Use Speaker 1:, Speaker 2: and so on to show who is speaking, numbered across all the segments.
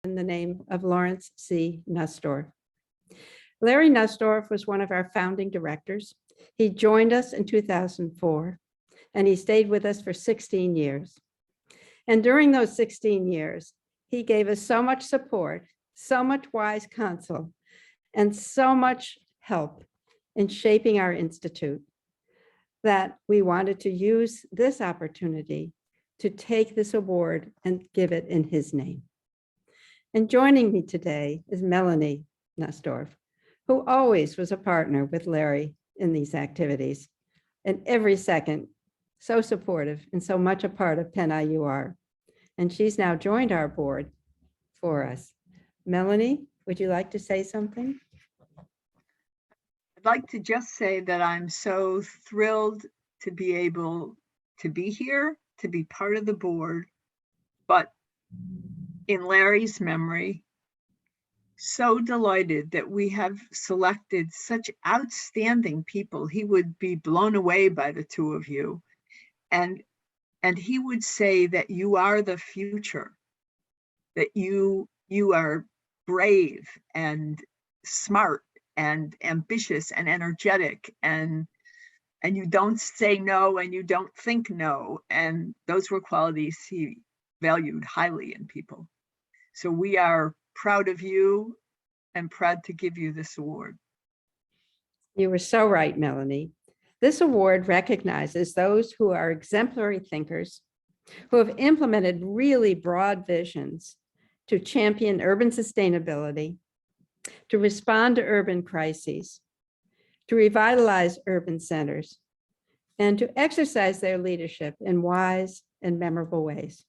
Speaker 1: in the name of Lawrence C. Nussdorf. Larry Nussdorf was one of our founding directors. He joined us in 2004, and he stayed with us for 16 years. And during those 16 years, he gave us so much support, so much wise counsel, and so much help in shaping our institute that we wanted to use this opportunity to take this award and give it in his name. And joining me today is Melanie Nussdorf, who always was a partner with Larry in these activities, and every second so supportive and so much a part of Penn IUR. And she's now joined our board for us. Melanie, would you like to say something?
Speaker 2: I'd like to just say that I'm so thrilled to be able to be here, to be part of the board, but in Larry's memory, so delighted that we have selected such outstanding people. He would be blown away by the two of you. And he would say that you are the future, that you are brave and smart and ambitious and energetic, and you don't say no and you don't think no. And those were qualities he valued highly in people. So we are proud of you and proud to give you this award.
Speaker 1: You were so right, Melanie. This award recognizes those who are exemplary thinkers, who have implemented really broad visions to champion urban sustainability, to respond to urban crises, to revitalize urban centers, and to exercise their leadership in wise and memorable ways.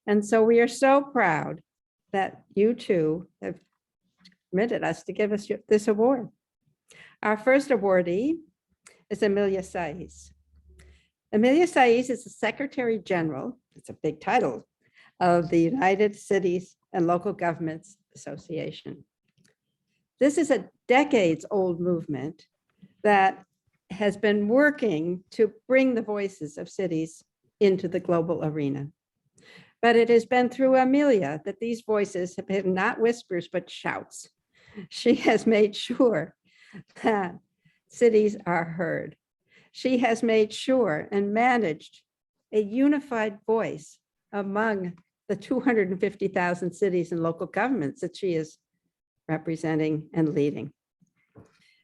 Speaker 1: And so we are so proud that you two have permitted us to give us this award. Our first awardee is Amelia Saiz. Amelia Saiz is the Secretary General, it's a big title, of the United Cities and Local Governments Association. This is a decades-old movement that has been working to bring the voices of cities into the global arena. But it has been through Amelia that these voices have been not whispers, but shouts. She has made sure that cities are heard. She has made sure and managed a unified voice among the 250,000 cities and local governments that she is representing and leading.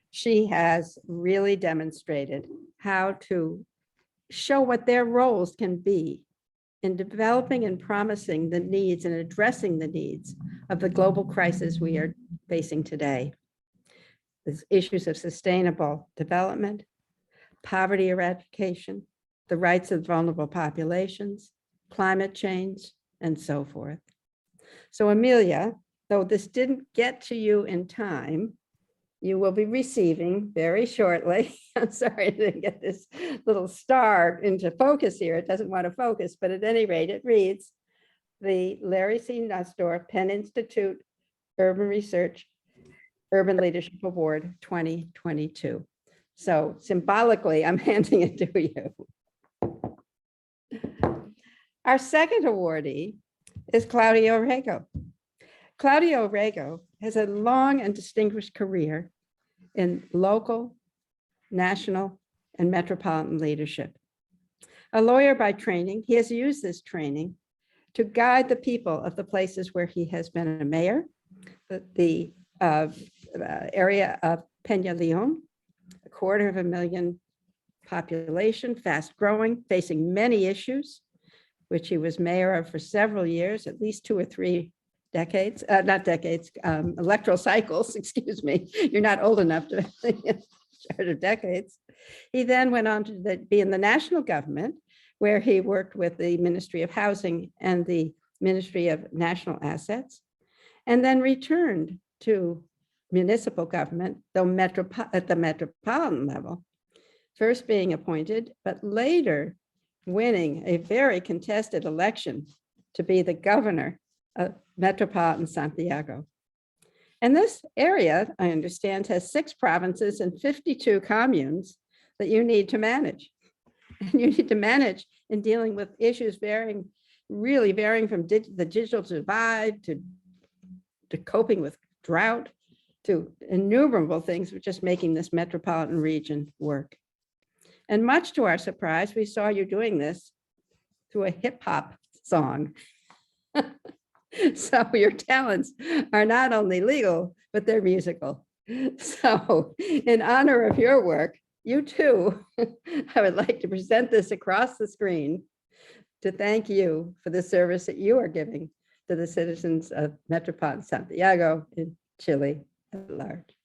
Speaker 1: She has really demonstrated how to show what their roles can be in developing and promising the needs and addressing the needs of the global crisis we are facing today. The issues of sustainable development, poverty eradication, the rights of vulnerable populations, climate change, and so forth. So Amelia, though this didn't get to you in time, you will be receiving very shortly. I'm sorry I didn't get this little star into focus here. It doesn't want to focus, but at any rate, it reads the Larry C. Nussdorf Penn Institute Urban Research Urban Leadership Award 2022. So symbolically, I'm handing it to you. Our second awardee is Claudio Orrego. Claudio Orrego has a long and distinguished career in local, national, and metropolitan leadership. A lawyer by training, he has used this training to guide the people of the places where he has been a mayor, the area of Peña, 250,000 population, fast growing, facing many issues, which he was mayor of for several years, at least 2 or 3 decades, not decades, electoral cycles, excuse me. You're not old enough to start of decades. He then went on to be in the national government, where he worked with the Ministry of Housing and the Ministry of National Assets, and then returned to municipal government, though at the metropolitan level, first being appointed, but later winning a very contested election to be the governor of Metropolitan Santiago. And this area, I understand, has 6 provinces and 52 communes that you need to manage. And you need to manage in dealing with issues varying, really varying from the digital divide to coping with drought to innumerable things, which just making this metropolitan region work. And much to our surprise, we saw you doing this through a hip hop song. So your talents are not only legal, but they're musical. So in honor of your work, you too, I would like to present this across the screen to thank you for the service that you are giving to the citizens of Metropolitan Santiago and Chile at large.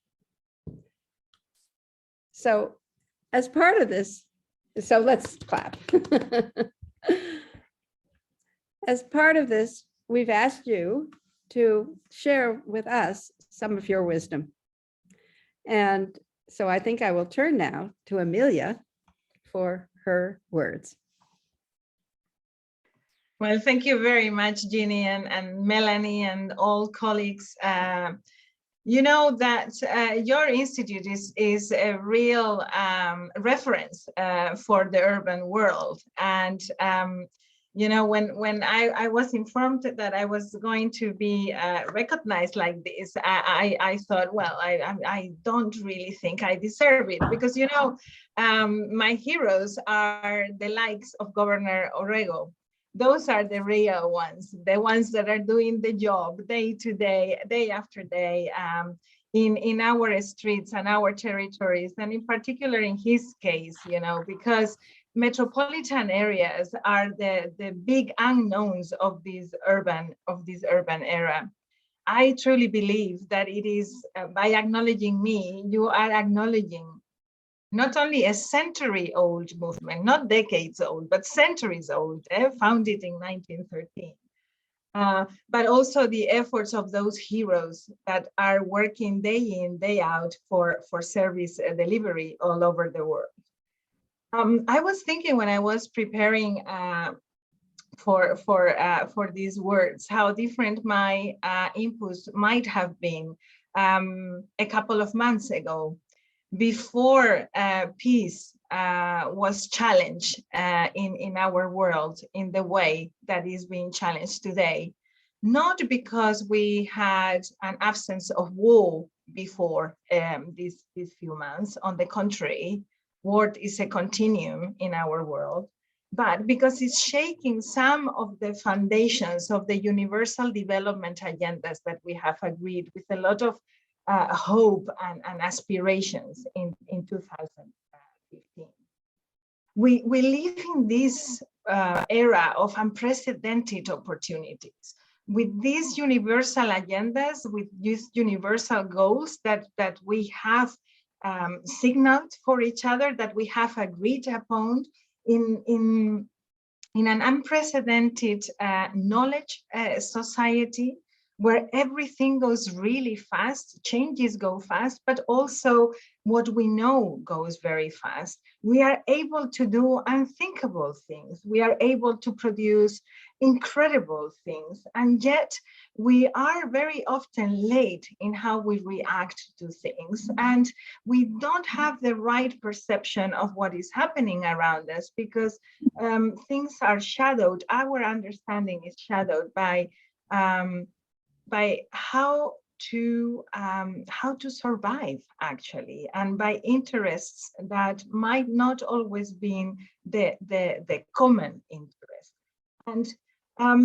Speaker 1: So as part of this, so let's clap. As part of this, we've asked you to share with us some of your wisdom. And so I think I will turn now to Amelia for her words.
Speaker 3: Well, thank you very much, Jeannie and Melanie and all colleagues. You know that your institute is a real reference for the urban world. And you know, when I was informed that I was going to be recognized like this, I thought, well, I don't really think I deserve it, because, you know, my heroes are the likes of Governor Orrego. Those are the real ones, the ones that are doing the job day to day, day after day, in our streets and our territories, and in particular in his case, you know, because metropolitan areas are the big unknowns of this urban era. I truly believe that it is by acknowledging me, you are acknowledging not only a century-old movement, not decades old, but centuries old, founded in 1913. But also the efforts of those heroes that are working day in, day out for service delivery all over the world. I was thinking when I was preparing for these words, how different my inputs might have been a couple of months ago, before peace was challenged in our world in the way that is being challenged today. Not because we had an absence of war before these few months. On the contrary, war is a continuum in our world, but because it's shaking some of the foundations of the universal development agendas that we have agreed with a lot of hope and aspirations in 2015. We live in this era of unprecedented opportunities, with these universal agendas, with these universal goals that we have signaled for each other, that we have agreed upon in an unprecedented knowledge society, where everything goes really fast, changes go fast, but also what we know goes very fast. We are able to do unthinkable things. We are able to produce incredible things. And yet we are very often late in how we react to things. And we don't have the right perception of what is happening around us, because things are shadowed. Our understanding is shadowed by how to survive, actually, and by interests that might not always be the common interest. And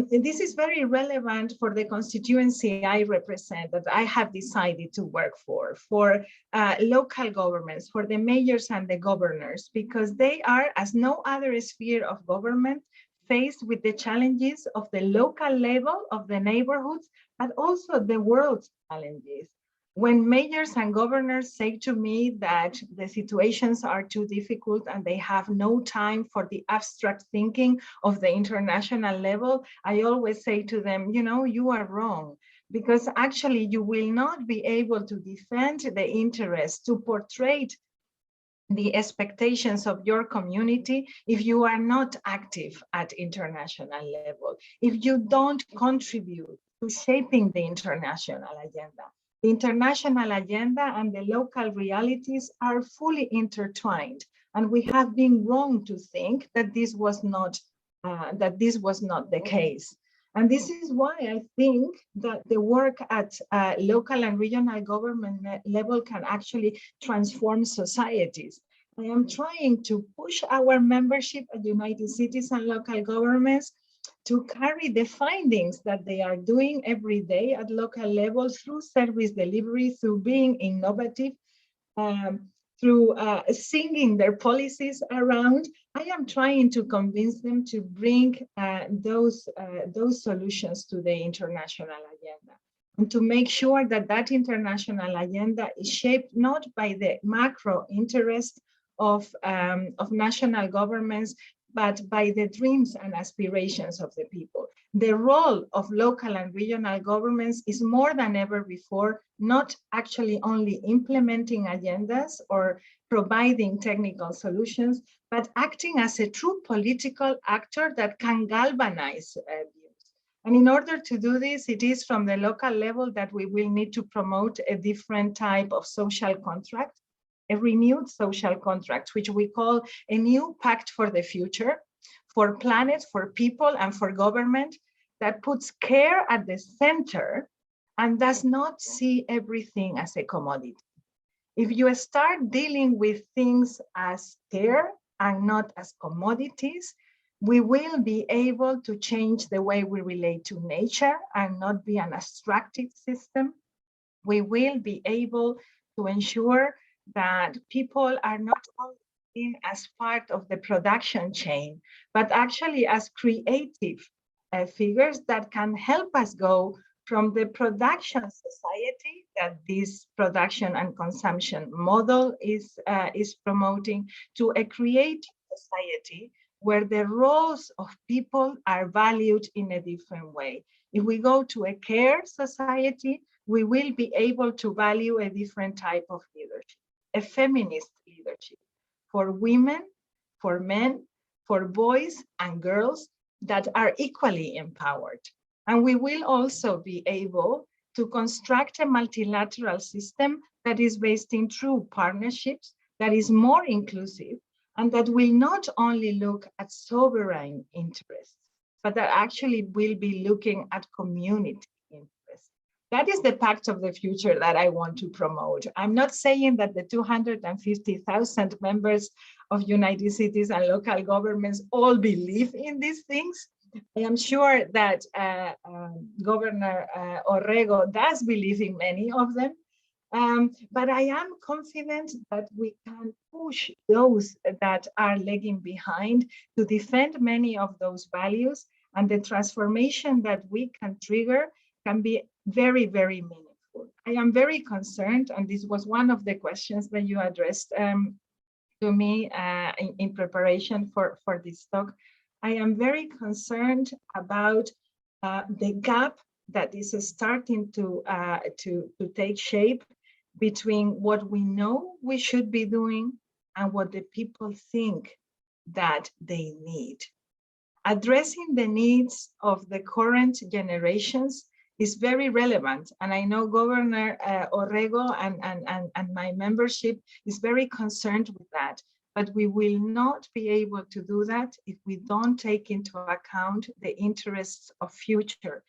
Speaker 3: this is very relevant for the constituency I represent, that I have decided to work for local governments, for the mayors and the governors, because they are, as no other sphere of government, faced with the challenges of the local level, of the neighborhoods, but also the world's challenges. When mayors and governors say to me that the situations are too difficult and they have no time for the abstract thinking of the international level, I always say to them, you know, you are wrong, because actually you will not be able to defend the interests, to portray the expectations of your community if you are not active at international level, if you don't contribute to shaping the international agenda. The international agenda and the local realities are fully intertwined, and we have been wrong to think that this was not that this was not the case. And this is why I think that the work at local and regional government level can actually transform societies. I am trying to push our membership at United Cities and local governments to carry the findings that they are doing every day at local level through service delivery, through being innovative, through singing their policies around. I am trying to convince them to bring those solutions to the international agenda, and to make sure that that international agenda is shaped not by the macro interest of national governments, but by the dreams and aspirations of the people. The role of local and regional governments is more than ever before, not actually only implementing agendas or providing technical solutions, but acting as a true political actor that can galvanize views. And in order to do this, it is from the local level that we will need to promote a different type of social contract, a renewed social contract, which we call a new pact for the future, for planet, for people, and for government, that puts care at the center and does not see everything as a commodity. If you start dealing with things as care and not as commodities, we will be able to change the way we relate to nature and not be an abstractive system. We will be able to ensure that people are not only seen as part of the production chain, but actually as creative figures that can help us go from the production society that this production and consumption model is promoting, to a creative society where the roles of people are valued in a different way. If we go to a care society, we will be able to value a different type of leadership, a feminist leadership for women, for men, for boys and girls that are equally empowered. And we will also be able to construct a multilateral system that is based in true partnerships, that is more inclusive, and that will not only look at sovereign interests, but that actually will be looking at community interests. That is the pact of the future that I want to promote. I'm not saying that the 250,000 members of United Cities and local governments all believe in these things. I am sure that Governor Orrego does believe in many of them, but I am confident that we can push those that are lagging behind to defend many of those values, and the transformation that we can trigger can be very, very meaningful. I am very concerned, and this was one of the questions that you addressed to me in preparation for this talk. I am very concerned about the gap that is starting to take shape between what we know we should be doing and what the people think that they need. Addressing the needs of the current generations is very relevant. And I know Governor Orrego and my membership is very concerned with that. But we will not be able to do that if we don't take into account the interests of future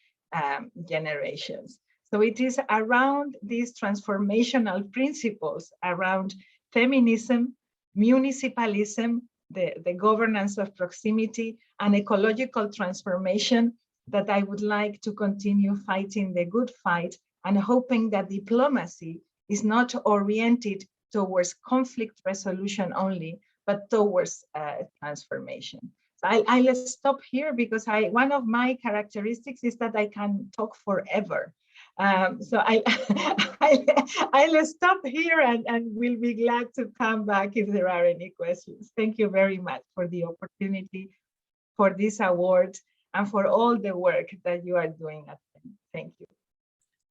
Speaker 3: generations. So it is around these transformational principles around feminism, municipalism, the governance of proximity, and ecological transformation that I would like to continue fighting the good fight, and hoping that diplomacy is not oriented towards conflict resolution only, but towards transformation. So I'll stop here because one of my characteristics is that I can talk forever. So I'll stop here and we'll be glad to come back if there are any questions. Thank you very much for the opportunity, for this award, and for all the work that you are doing at them. Thank you.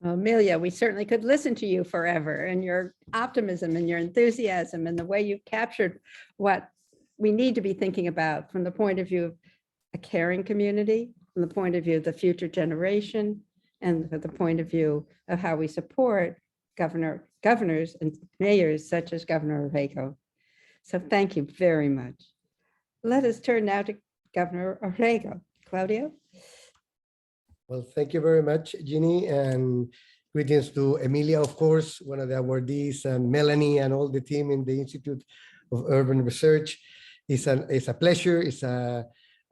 Speaker 1: Well, Amelia, we certainly could listen to you forever, and your optimism and your enthusiasm and the way you've captured what we need to be thinking about from the point of view of a caring community, from the point of view of the future generation, and from the point of view of how we support governors and mayors such as Governor Orrego. So thank you very much. Let us turn now to Governor Orrego. Claudio?
Speaker 4: Well, thank you very much, Jeannie, and greetings to Emilia, of course, one of the awardees, and Melanie and all the team in the Institute of Urban Research. It's a pleasure, it's a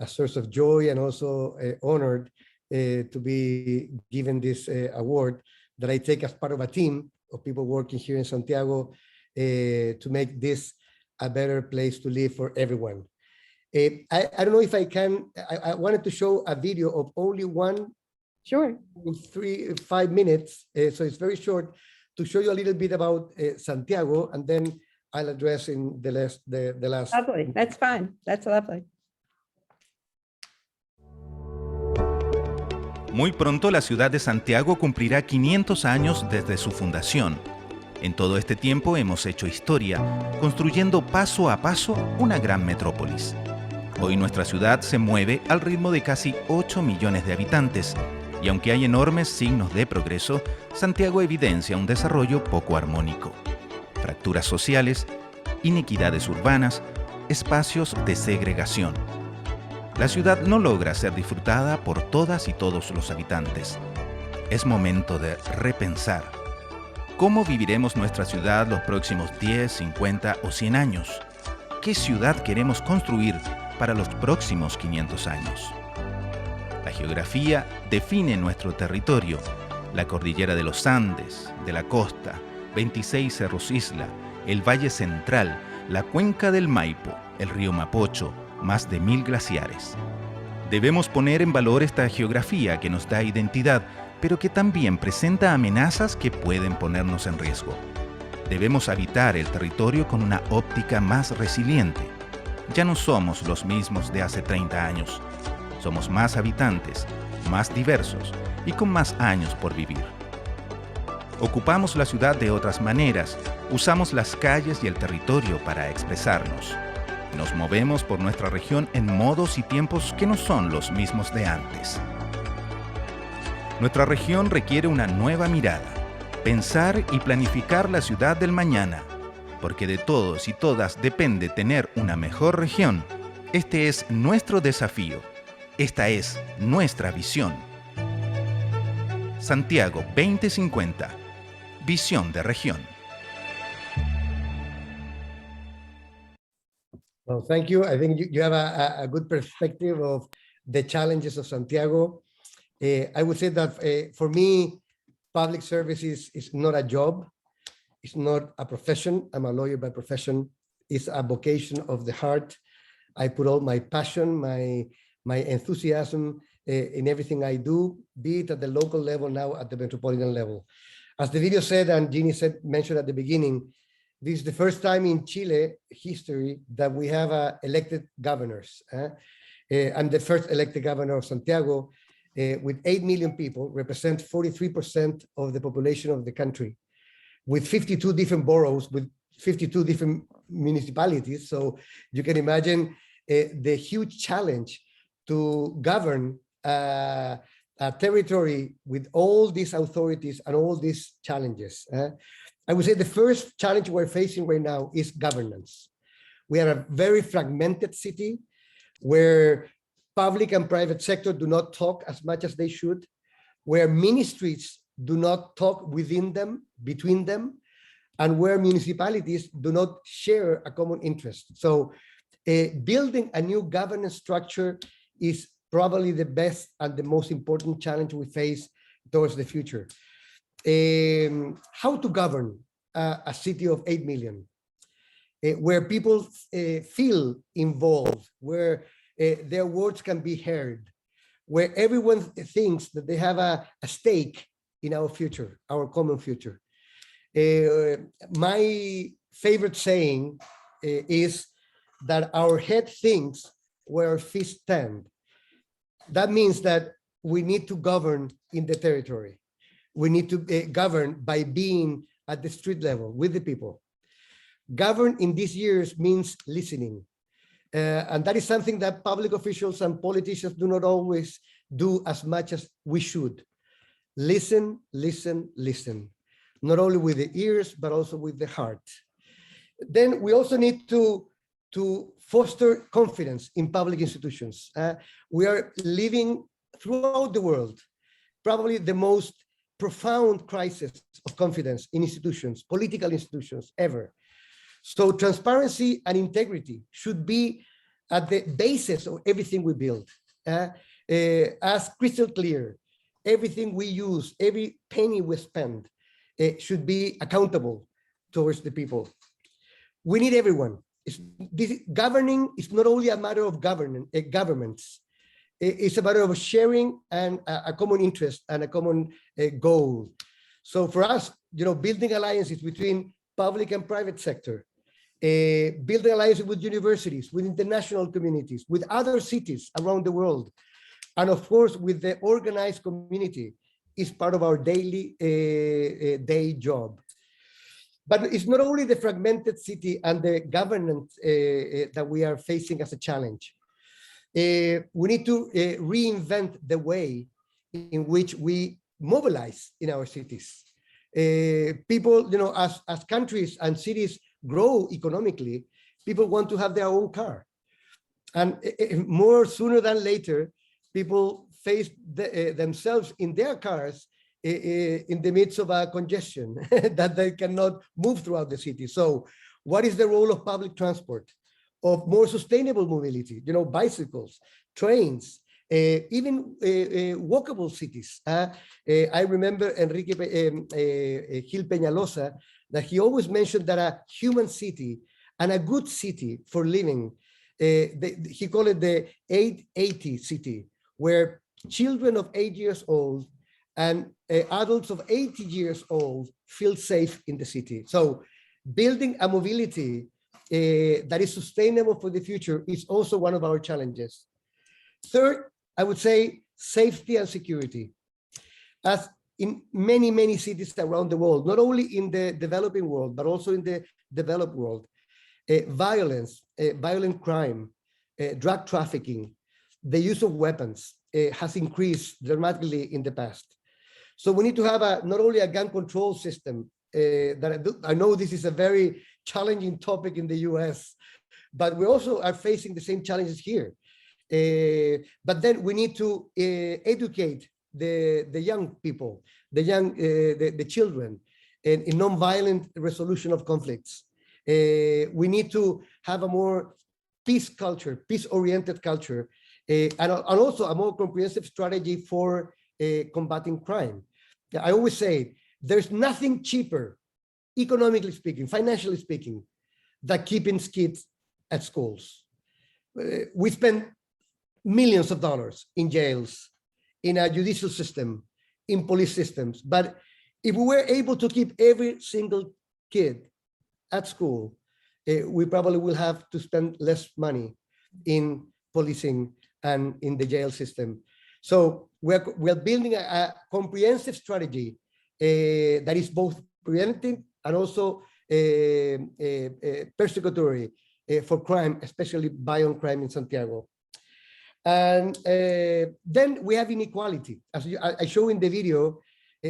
Speaker 4: source of joy, and also honored to be given this award that I take as part of a team of people working here in Santiago to make this a better place to live for everyone. I don't know if I can, I wanted to show a video of only one,
Speaker 1: Sure.
Speaker 4: 5 minutes, so it's very short, to show you a little bit about Santiago, and then I'll address in the last.
Speaker 1: Lovely. That's fine. That's lovely.
Speaker 5: Muy pronto la ciudad de Santiago cumplirá 500 años desde su fundación. En todo este tiempo hemos hecho historia, construyendo paso a paso una gran metrópolis. Hoy nuestra ciudad se mueve al ritmo de casi 8 millones de habitantes, y aunque hay enormes signos de progreso, Santiago evidencia un desarrollo poco armónico. Fracturas sociales, inequidades urbanas, espacios de segregación. La ciudad no logra ser disfrutada por todas y todos los habitantes. Es momento de repensar. ¿Cómo viviremos nuestra ciudad los próximos 10, 50 o 100 años? ¿Qué ciudad queremos construir para los próximos 500 años? La geografía define nuestro territorio. La cordillera de los Andes, de la costa, 26 cerros isla, el Valle Central, la cuenca del Maipo, el río Mapocho, más de 1000 glaciares. Debemos poner en valor esta geografía que nos da identidad, pero que también presenta amenazas que pueden ponernos en riesgo. Debemos habitar el territorio con una óptica más resiliente. Ya no somos los mismos de hace 30 años. Somos más habitantes, más diversos y con más años por vivir. Ocupamos la ciudad de otras maneras, usamos las calles y el territorio para expresarnos. Nos movemos por nuestra región en modos y tiempos que no son los mismos de antes. Nuestra región requiere una nueva mirada, pensar y planificar la ciudad del mañana, porque de todos y todas depende tener una mejor región. Este es nuestro desafío, esta es nuestra visión. Santiago 2050, visión de región.
Speaker 4: Well, thank you. I think you have a good perspective of the challenges of Santiago. I would say that for me, public service is not a job. It's not a profession. I'm a lawyer by profession. It's a vocation of the heart. I put all my passion, my enthusiasm in everything I do, be it at the local level, now at the metropolitan level. As the video said, and Jeannie mentioned at the beginning, this is the first time in Chile history that we have elected governors. I'm the first elected governor of Santiago with 8 million people, represent 43% of the population of the country, with 52 different boroughs, with 52 different municipalities. So you can imagine the huge challenge to govern a territory with all these authorities and all these challenges. I would say the first challenge we're facing right now is governance. We are a very fragmented city where public and private sector do not talk as much as they should, where ministries do not talk within them, between them, and where municipalities do not share a common interest. So building a new governance structure is probably the best and the most important challenge we face towards the future. How to govern a city of 8 million, where people feel involved, where their words can be heard, where everyone thinks that they have a stake in our future, our common future. My favorite saying is that our head thinks where our feet stand. That means that we need to govern in the territory. We need to govern by being at the street level with the people. Govern in these years means listening. And that is something that public officials and politicians do not always do as much as we should. Listen, listen, listen. Not only with the ears, but also with the heart. Then we also need to to foster confidence in public institutions. We are living throughout the world, probably the most profound crisis of confidence in institutions, political institutions ever. So transparency and integrity should be at the basis of everything we build. As crystal clear, everything we use, every penny we spend, should be accountable towards the people. We need everyone. Governing is not only a matter of governments. It's a matter of sharing and a common interest and a common goal. So for us, building alliances between public and private sector, building alliances with universities, with international communities, with other cities around the world, and of course with the organized community is part of our daily day job. But it's not only the fragmented city and the governance that we are facing as a challenge. We need to reinvent the way in which we mobilize in our cities. People, as countries and cities grow economically, people want to have their own car. And more sooner than later, people face themselves in their cars in the midst of a congestion that they cannot move throughout the city. So what is the role of public transport, of more sustainable mobility, bicycles, trains, even walkable cities? I remember Enrique Gil Peñalosa, that he always mentioned that a human city and a good city for living, he called it the 880 city, where children of 8 years old and adults of 80 years old feel safe in the city. So building a mobility that is sustainable for the future is also one of our challenges. Third, I would say safety and security. As in many, many cities around the world, not only in the developing world, but also in the developed world, violence, violent crime, drug trafficking, the use of weapons has increased dramatically in the past. So we need to have not only a gun control system, I know this is a very challenging topic in the US, but we also are facing the same challenges here. But then we need to educate the young people, the children, in nonviolent resolution of conflicts. We need to have a more peace culture, peace-oriented culture, and also a more comprehensive strategy for combating crime. I always say there's nothing cheaper, economically speaking, financially speaking, than keeping kids at schools. We spend millions of dollars in jails, in a judicial system, in police systems. But if we were able to keep every single kid at school, we probably will have to spend less money in policing and in the jail system. So we're building a comprehensive strategy that is both preventive and also persecutory for crime, especially violent crime in Santiago. And then we have inequality. As I show in the video,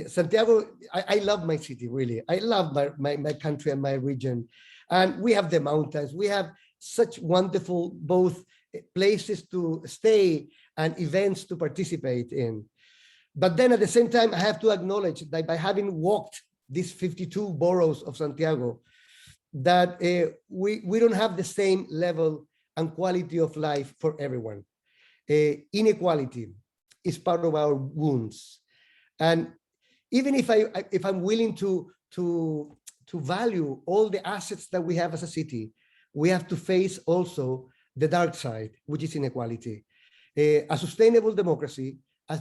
Speaker 4: Santiago, I love my city, really. I love my country and my region. And we have the mountains. We have such wonderful both places to stay and events to participate in. But then at the same time, I have to acknowledge that by having walked these 52 boroughs of Santiago, that we don't have the same level and quality of life for everyone. Inequality is part of our wounds. And even if I'm willing to value all the assets that we have as a city, we have to face also the dark side, which is inequality. A sustainable democracy, a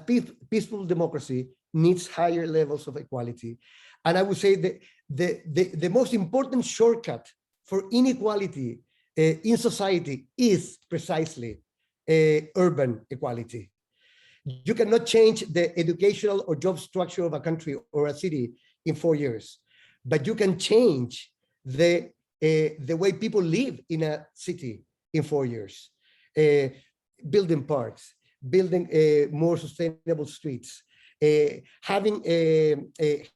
Speaker 4: peaceful democracy needs higher levels of equality. And I would say that the most important shortcut for inequality in society is precisely urban equality. You cannot change the educational or job structure of a country or a city in 4 years, but you can change the way people live in a city in 4 years. Building parks, building more sustainable streets, having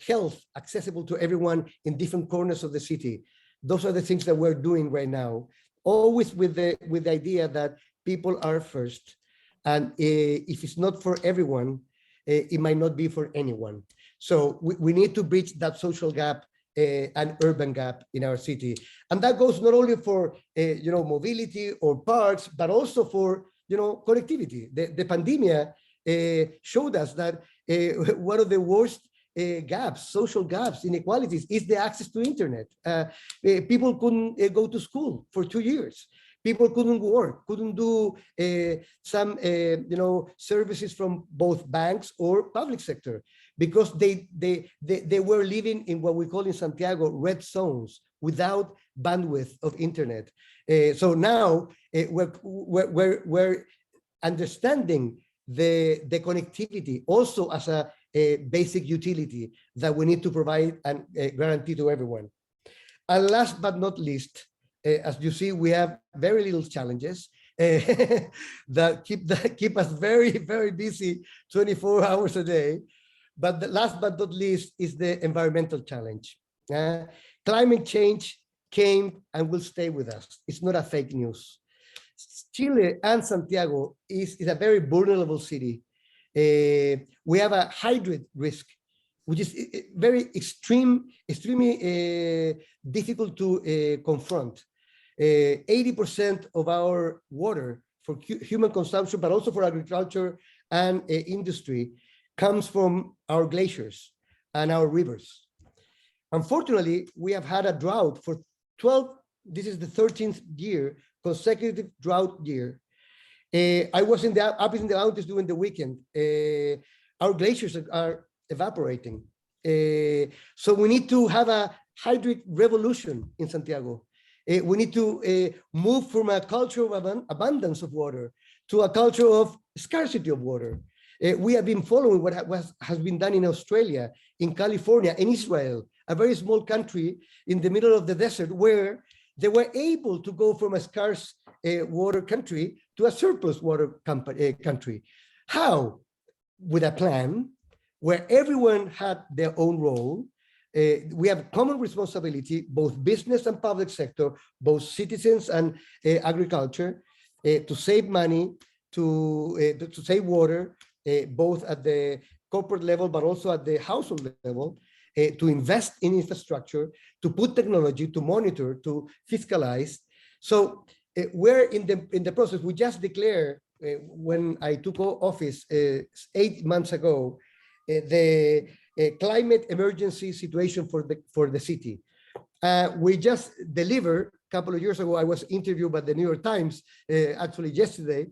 Speaker 4: health accessible to everyone in different corners of the city. Those are the things that we're doing right now. always with the idea that people are first. And if it's not for everyone, it might not be for anyone. So we need to bridge that social gap and urban gap in our city. And that goes not only for, mobility or parks, but also for, connectivity. The pandemic showed us that one of the worst gaps, social gaps, inequalities, is the access to internet. People couldn't go to school for 2 years. People couldn't work, couldn't do some, services from both banks or public sector, because they were living in what we call in Santiago red zones without bandwidth of internet. So now we're understanding the connectivity also as a basic utility that we need to provide and guarantee to everyone. And last but not least, as you see, we have very little challenges that keep us very, very busy 24 hours a day. But the last but not least is the environmental challenge. Climate change came and will stay with us. It's not a fake news. Chile and Santiago is a very vulnerable city. We have a hydrate risk, which is very extremely difficult to confront. 80% of our water for human consumption, but also for agriculture and industry, comes from our glaciers and our rivers. Unfortunately, we have had a drought for 12, this is the 13th year, consecutive drought year. I was up in the mountains during the weekend. Our glaciers are evaporating. So we need to have a hydric revolution in Santiago. We need to move from a culture of abundance of water to a culture of scarcity of water. We have been following what has been done in Australia, in California, in Israel, a very small country in the middle of the desert, where they were able to go from a scarce water country to a surplus water country. How? With a plan where everyone had their own role. We have common responsibility, both business and public sector, both citizens and agriculture, to save money, to save water, both at the corporate level, but also at the household level, to invest in infrastructure, to put technology, to monitor, to fiscalize. So we're in the process. We just declared, when I took office 8 months ago, the climate emergency situation for the city. We just delivered a couple of years ago. I was interviewed by the New York Times actually yesterday,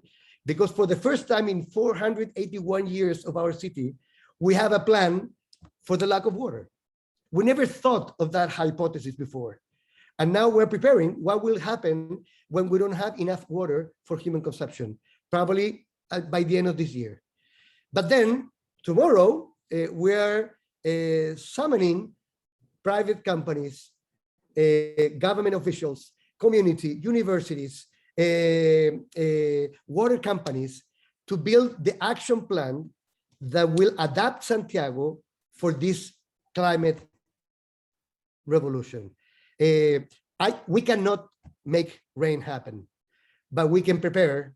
Speaker 4: because for the first time in 481 years of our city, we have a plan for the lack of water. We never thought of that hypothesis before. And now we're preparing what will happen when we don't have enough water for human consumption, probably by the end of this year. But then tomorrow, we are summoning private companies, government officials, community, universities, water companies to build the action plan that will adapt Santiago for this climate revolution. We cannot make rain happen, but we can prepare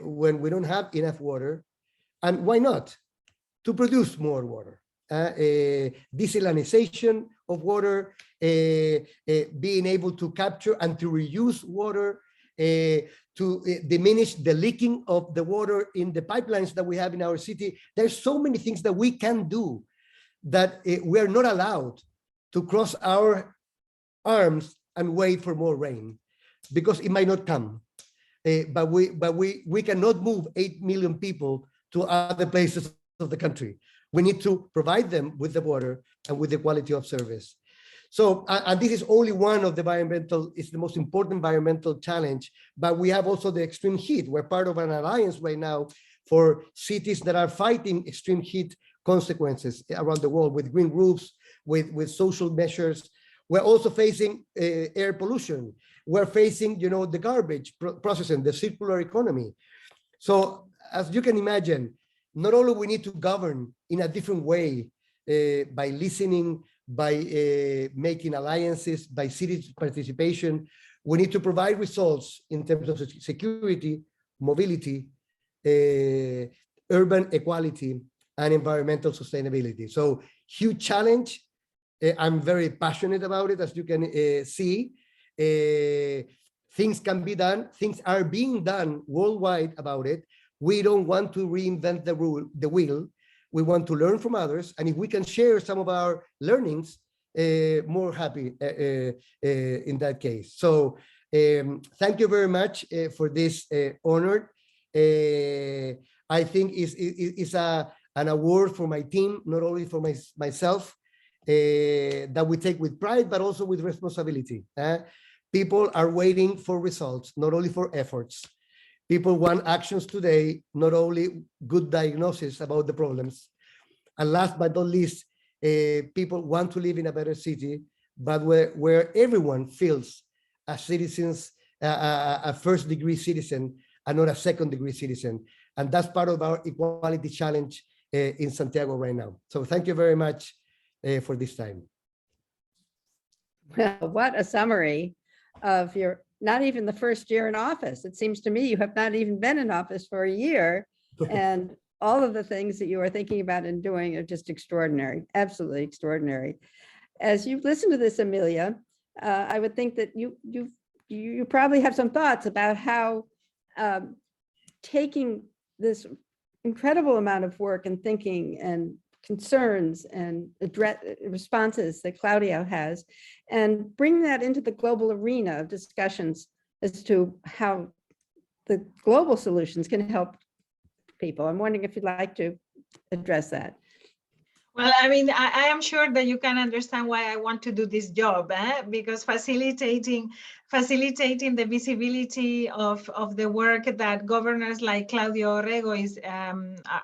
Speaker 4: when we don't have enough water. And why not? To produce more water. Desalination of water, being able to capture and to reuse water, to diminish the leaking of the water in the pipelines that we have in our city. There's so many things that we can do that we are not allowed to cross our arms and wait for more rain, because it might not come. But we cannot move 8 million people to other places of the country. We need to provide them with the water and with the quality of service. So, and this is only one of the environmental, it's the most important environmental challenge, but we have also the extreme heat. We're part of an alliance right now for cities that are fighting extreme heat consequences around the world, with green roofs, with social measures. We're also facing air pollution. We're facing, the garbage processing, the circular economy. So as you can imagine, not only we need to govern in a different way by listening, by making alliances, by city participation, We need to provide results in terms of security, mobility, urban equality, and environmental sustainability. So huge challenge. I'm very passionate about it, as you can see. Things can be done. Things are being done worldwide about it. We don't want to reinvent the wheel. We want to learn from others. And if we can share some of our learnings, more happy in that case. So thank you very much for this honor. I think it's an award for my team, not only for myself, that we take with pride, but also with responsibility. People are waiting for results, not only for efforts. People want actions today, not only good diagnosis about the problems. And last but not least, people want to live in a better city, but where everyone feels as citizens, a first-degree citizen and not a second-degree citizen. And that's part of our equality challenge in Santiago right now. So thank you very much for this time.
Speaker 1: Well, what a summary of your, not even the first year in office. It seems to me you have not even been in office for a year, and all of the things that you are thinking about and doing are just extraordinary, absolutely extraordinary. As you listen to this, Amelia, I would think that you probably have some thoughts about how taking this incredible amount of work and thinking and concerns and responses that Claudio has, and bring that into the global arena of discussions as to how the global solutions can help people. I'm wondering if you'd like to address that.
Speaker 3: Well, I mean, I am sure that you can understand why I want to do this job, because facilitating the visibility of the work that governors like Claudio Orrego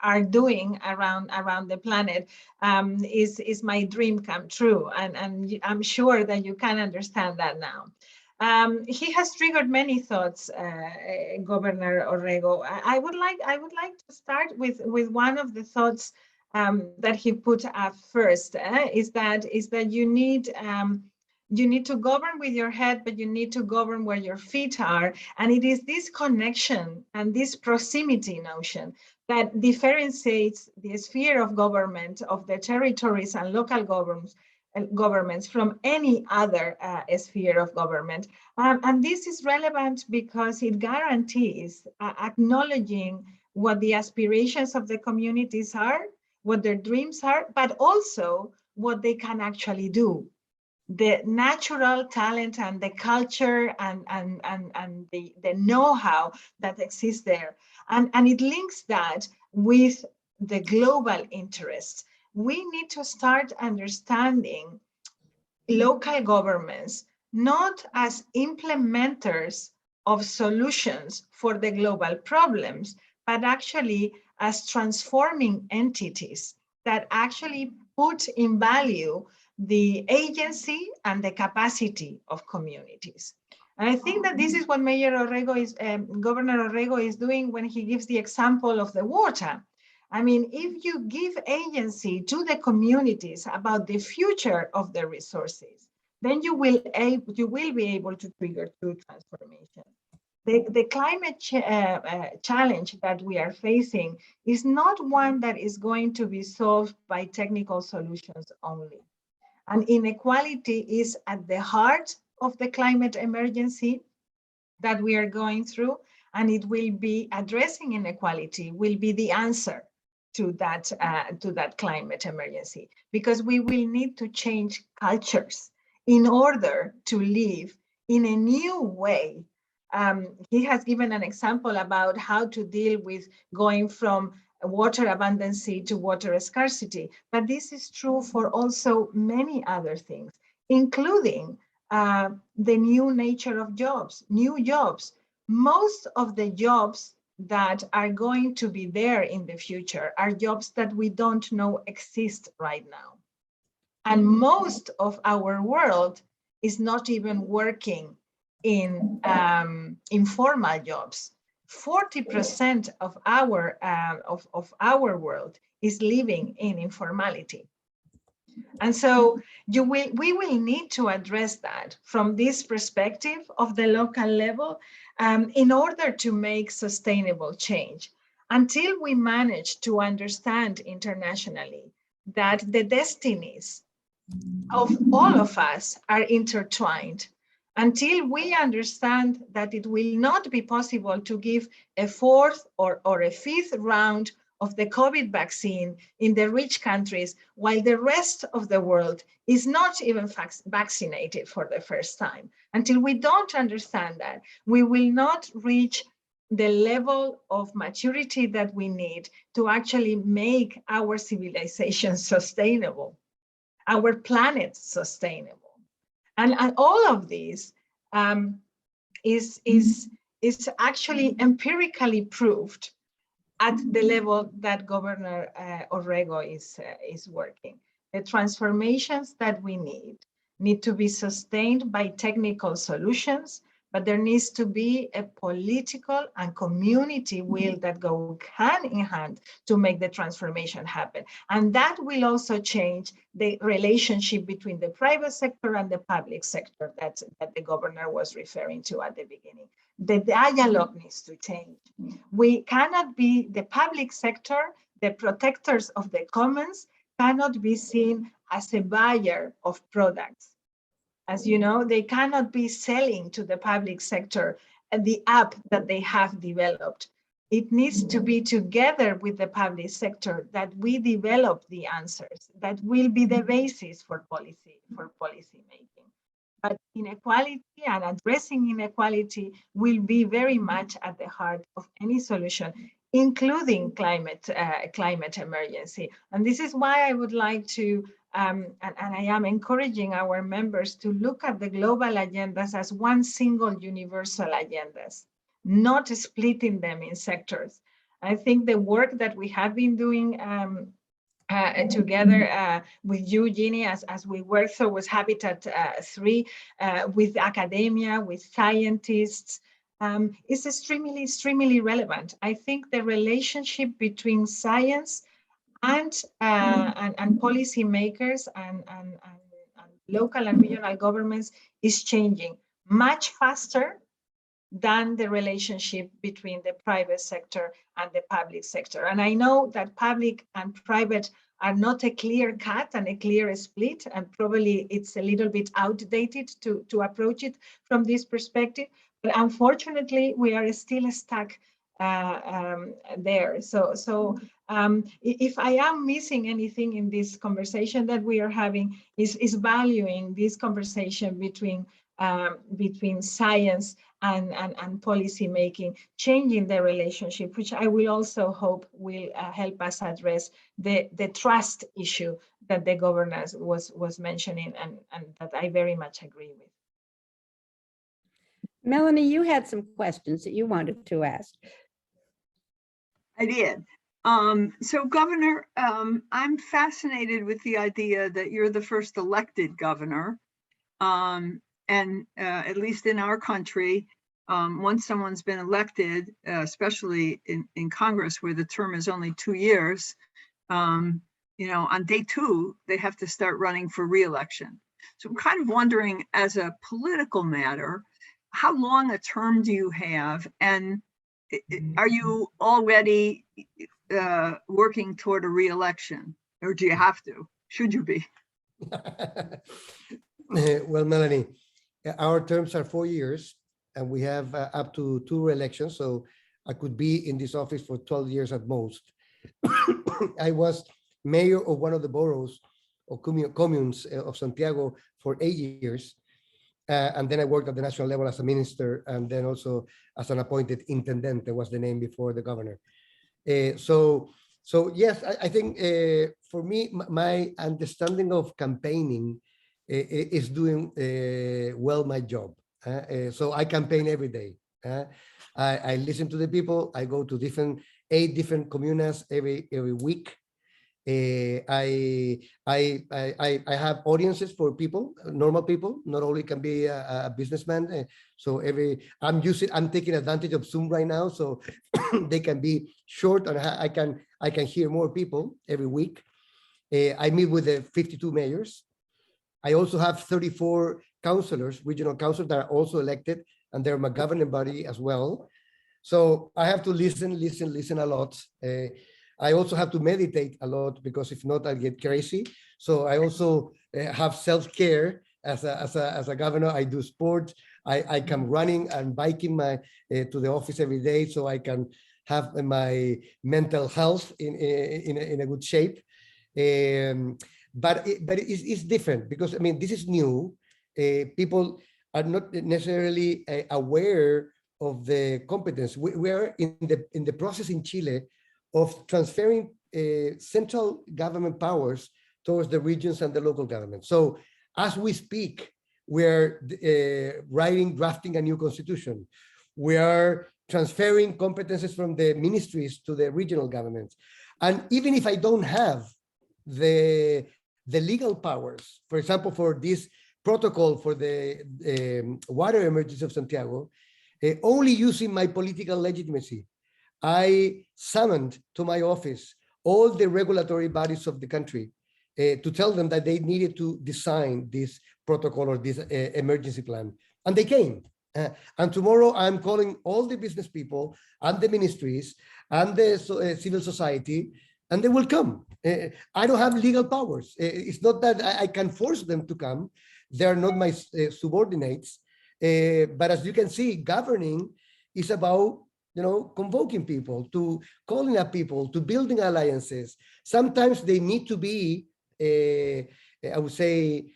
Speaker 3: are doing around the planet is my dream come true, and I'm sure that you can understand that now. He has triggered many thoughts, Governor Orrego. I would like to start with one of the thoughts that he put up first, is that you need to govern with your head, but you need to govern where your feet are. And it is this connection and this proximity notion that differentiates the sphere of government of the territories and local governments from any other sphere of government. And this is relevant because it guarantees acknowledging what the aspirations of the communities are, what their dreams are, but also what they can actually do. The natural talent and the culture and the know-how that exists there. And it links that with the global interests. We need to start understanding local governments not as implementers of solutions for the global problems, but actually as transforming entities that actually put in value the agency and the capacity of communities. And I think that this is what Governor Orrego is doing when he gives the example of the water. I mean, if you give agency to the communities about the future of the resources, then you will be able to trigger true transformation. The climate challenge that we are facing is not one that is going to be solved by technical solutions only. And inequality is at the heart of the climate emergency that we are going through, and it will be addressing inequality will be the answer to that climate emergency, because we will need to change cultures in order to live in a new way. He has given an example about how to deal with going from water abundancy to water scarcity, but this is true for also many other things, including the new nature of jobs, new jobs. Most of the jobs that are going to be there in the future are jobs that we don't know exist right now. And most of our world is not even working in informal jobs. 40% of our world is living in informality. And so we will need to address that from this perspective of the local level in order to make sustainable change. Until we manage to understand internationally that the destinies of all of us are intertwined, until we understand that it will not be possible to give a fourth or a fifth round of the COVID vaccine in the rich countries, while the rest of the world is not even vaccinated for the first time. Until we don't understand that, we will not reach the level of maturity that we need to actually make our civilization sustainable, our planet sustainable. And all of this is actually empirically proved at the level that Governor Orrego is working. The transformations that we need to be sustained by technical solutions, but there needs to be a political and community will that go hand in hand to make the transformation happen. And that will also change the relationship between the private sector and the public sector that the governor was referring to at the beginning. The dialogue needs to change. We cannot be, the public sector, the protectors of the commons, cannot be seen as a buyer of products. As you know, they cannot be selling to the public sector the app that they have developed. It needs to be together with the public sector that we develop the answers that will be the basis for policy making. But inequality and addressing inequality will be very much at the heart of any solution, including climate emergency. And this is why I would like to, and I am encouraging our members to look at the global agendas as one single universal agendas, not splitting them in sectors. I think the work that we have been doing together with you, Jeannie, as we work towards Habitat 3, with academia, with scientists, is extremely relevant. I think the relationship between science and policy makers and local and regional governments is changing much faster than the relationship between the private sector and the public sector. And I know that public and private are not a clear cut and a clear split, and probably it's a little bit outdated to approach it from this perspective. But unfortunately, we are still stuck there. So if I am missing anything in this conversation that we are having, is valuing this conversation between science and policy making, changing the relationship, which I will also hope will help us address the trust issue that the governor was mentioning, and that I very much agree with.
Speaker 1: Melanie, you had some questions that you wanted to ask.
Speaker 2: I did. So Governor, I'm fascinated with the idea that you're the first elected governor. And at least in our country, once someone's been elected, especially in Congress where the term is only 2 years, on day 2, they have to start running for re-election. So I'm kind of wondering, as a political matter, how long a term do you have? And are you already working toward a re-election, or do you have to? Should you be?
Speaker 4: Well, Melanie, our terms are 4 years, and we have up to 2 re-elections, so I could be in this office for 12 years at most. I was mayor of one of the boroughs or communes of Santiago for 8 years, and then I worked at the national level as a minister, and then also as an appointed intendente was the name before the governor. So yes, I think for me, my understanding of campaigning is doing well my job. So I campaign every day. I listen to the people. I go to 8 different comunas every week. I have audiences for people, normal people. Not only can be a businessman. So I'm taking advantage of Zoom right now, so they can be short, and I can hear more people every week. I meet with the 52 mayors. I also have 34 councillors, regional councillors that are also elected, and they're my governing body as well. So I have to listen a lot. I also have to meditate a lot, because if not, I'll get crazy. So I also have self-care as a governor. I do sports. I come running and biking to the office every day, so I can have my mental health in a good shape. But it's different, because I mean, this is new. People are not necessarily aware of the competence. We are in the process in Chile of transferring central government powers towards the regions and the local government. So as we speak, we're drafting a new constitution. We are transferring competences from the ministries to the regional governments. And even if I don't have the legal powers, for example, for this protocol for the water emergency of Santiago, only using my political legitimacy, I summoned to my office all the regulatory bodies of the country to tell them that they needed to design this protocol or this emergency plan. And they came. And tomorrow I'm calling all the business people and the ministries and the civil society, and they will come. I don't have legal powers. It's not that I can force them to come. They're not my subordinates. But as you can see, governing is about, convoking people, to calling up people, to building alliances. Sometimes they need to be, I would say,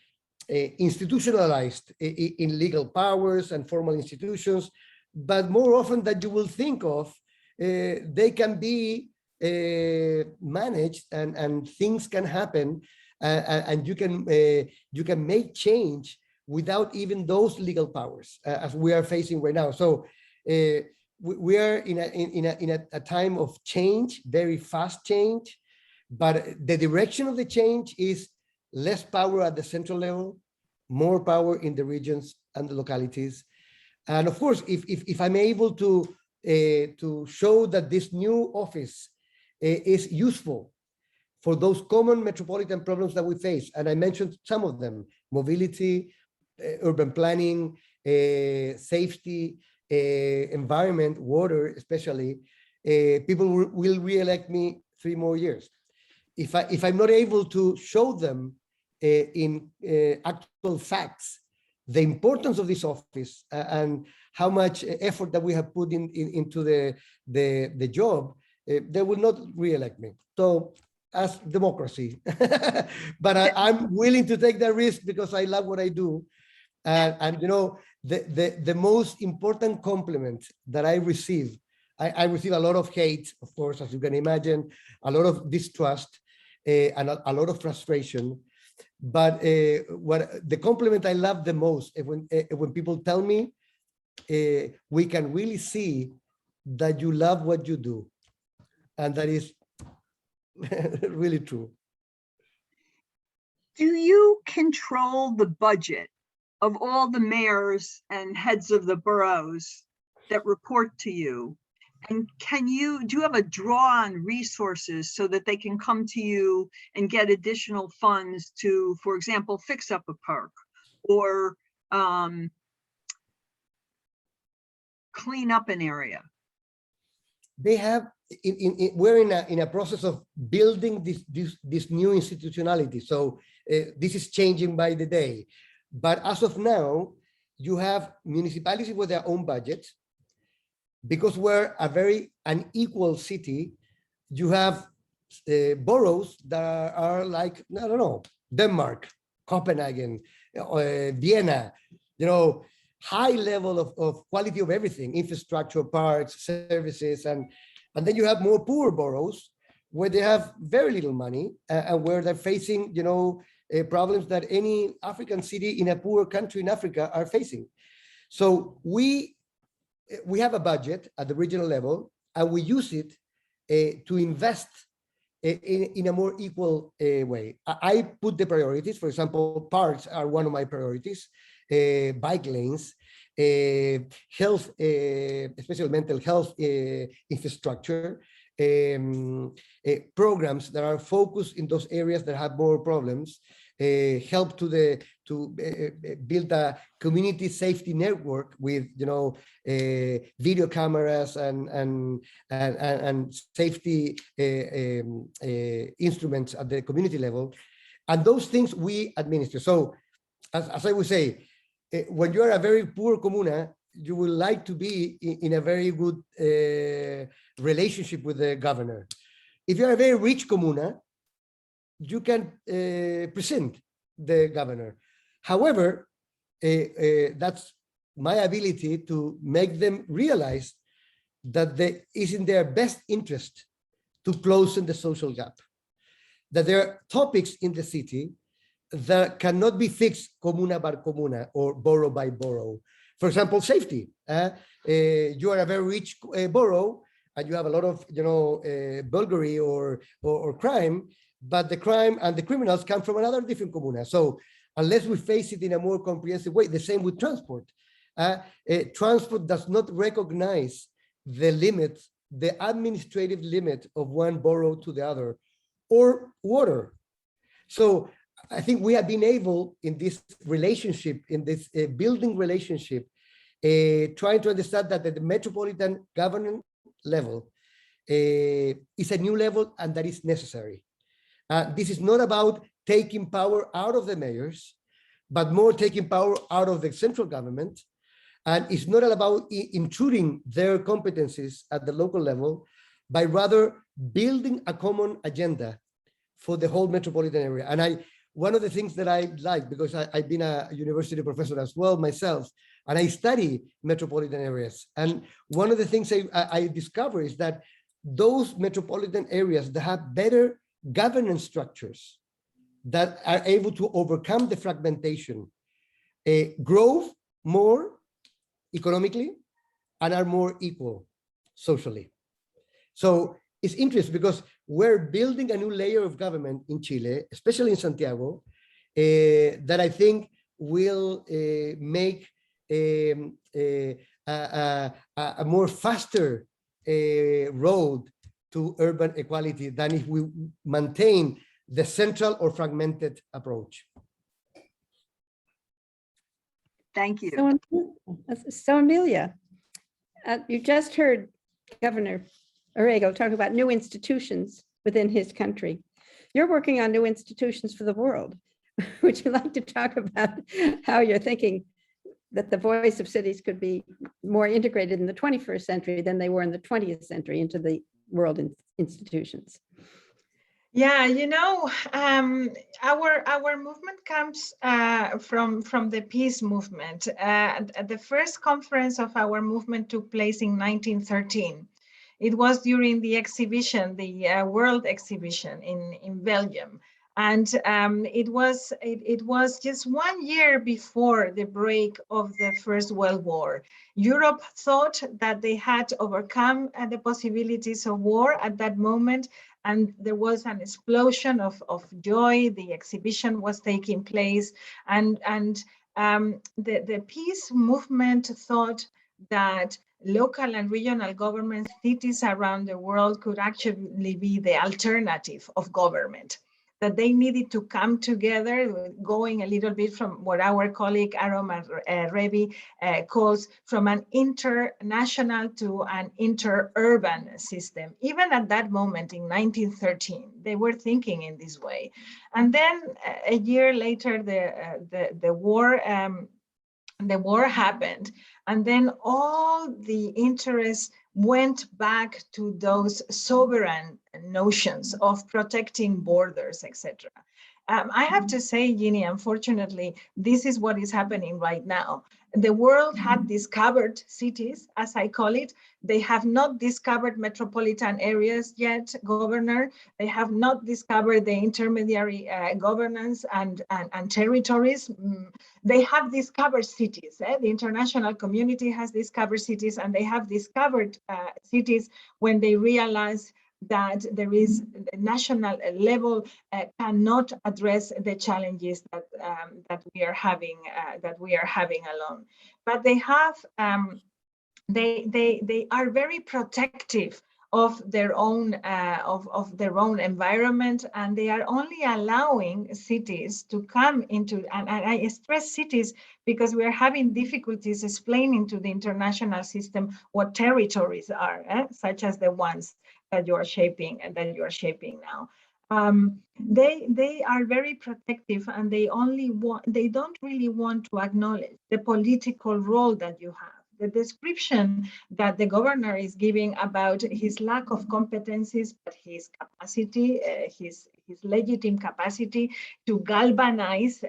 Speaker 4: institutionalized in legal powers and formal institutions, but more often that you will think of, they can be managed, and things can happen, and you can make change without even those legal powers, as we are facing right now. So we are in a time of change, very fast change, but the direction of the change is less power at the central level, more power in the regions and the localities. And of course, if I'm able to show that this new office is useful for those common metropolitan problems that we face, and I mentioned some of them: mobility, urban planning, safety, environment, water, especially, people will re-elect me 3 more years. If I'm not able to show them in actual facts the importance of this office and how much effort that we have put into the job, they will not re-elect me. So as democracy, but I'm willing to take that risk because I love what I do. And the most important compliment that I receive, I receive a lot of hate, of course, as you can imagine, a lot of distrust, and a lot of frustration. But what the compliment I love the most is when people tell me, we can really see that you love what you do. And that is really true.
Speaker 2: Do you control the budget of all the mayors and heads of the boroughs that report to you? And do you have a draw on resources so that they can come to you and get additional funds to, for example, fix up a park or clean up an area?
Speaker 4: They have, we're in a process of building this new institutionality. So this is changing by the day. But as of now, you have municipalities with their own budgets. Because we're a very unequal city, you have boroughs that are like, I don't know, Denmark, Copenhagen, Vienna, high level of quality of everything, infrastructure, parks, services, and then you have more poor boroughs where they have very little money and where they're facing, problems that any African city in a poor country in Africa are facing. So we have a budget at the regional level, and we use it to invest in a more equal way. I put the priorities. For example, parks are one of my priorities, bike lanes, health, especially mental health infrastructure, programs that are focused in those areas that have more problems, help to build a community safety network with, you know, video cameras and safety instruments at the community level, and those things we administer. So, as I would say, when you are a very poor comuna, you would like to be in a very good relationship with the governor. If you are a very rich comuna, you can present the governor. However, that's my ability to make them realize that it is in their best interest to close the social gap, that there are topics in the city that cannot be fixed comuna by comuna or borough by borough. For example, safety. You are a very rich borough and you have a lot of, you know, burglary or crime, but the crime and the criminals come from another different comuna. So unless we face it in a more comprehensive way, the same with transport. Transport does not recognize the limit, the administrative limit of one borough to the other, or water. So I think we have been able in this relationship, in this building relationship, trying to understand that at the metropolitan government level is a new level and that is necessary. This is not about taking power out of the mayors, but more taking power out of the central government. And it's not about intruding their competencies at the local level, but rather building a common agenda for the whole metropolitan area. And one of the things that I like, because I've been a university professor as well myself, and I study metropolitan areas. And one of the things I discover is that those metropolitan areas that have better governance structures that are able to overcome the fragmentation, grow more economically and are more equal socially. So it's interesting because we're building a new layer of government in Chile, especially in Santiago, that I think will make a more faster road to urban equality than if we maintain the central or fragmented approach.
Speaker 2: Thank you.
Speaker 1: So Amelia, you just heard Governor Orrego talk about new institutions within his country. You're working on new institutions for the world. Would you like to talk about how you're thinking that the voice of cities could be more integrated in the 21st century than they were in the 20th century into the world institutions?
Speaker 3: Yeah, you know, our movement comes from the peace movement. The first conference of our movement took place in 1913. It was during the exhibition, the World Exhibition in Belgium. And it was just 1 year before the break of the First World War. Europe thought that they had overcome the possibilities of war at that moment, and there was an explosion of joy. The exhibition was taking place, and the peace movement thought that local and regional governments, cities around the world could actually be the alternative of government, that they needed to come together, going a little bit from what our colleague Aram Revi calls from an international to an inter-urban system. Even at that moment in 1913, they were thinking in this way. And then a year later, the war happened, and then all the interest went back to those sovereign notions of protecting borders, etc. I have to say, Ginny, unfortunately, this is what is happening right now. The world had discovered cities, as I call it. They have not discovered metropolitan areas yet, Governor. They have not discovered the intermediary governance and territories. They have discovered cities. The international community has discovered cities, and they have discovered cities when they realize that there is the national level cannot address the challenges that we are having alone. But they have they are very protective of their own environment, and they are only allowing cities to come into, and I stress cities because we are having difficulties explaining to the international system what territories are, such as the ones that you are shaping and that you are shaping now. They are very protective, and they don't really want to acknowledge the political role that you have. The description that the governor is giving about his lack of competencies, but his capacity, his legitimate capacity to galvanize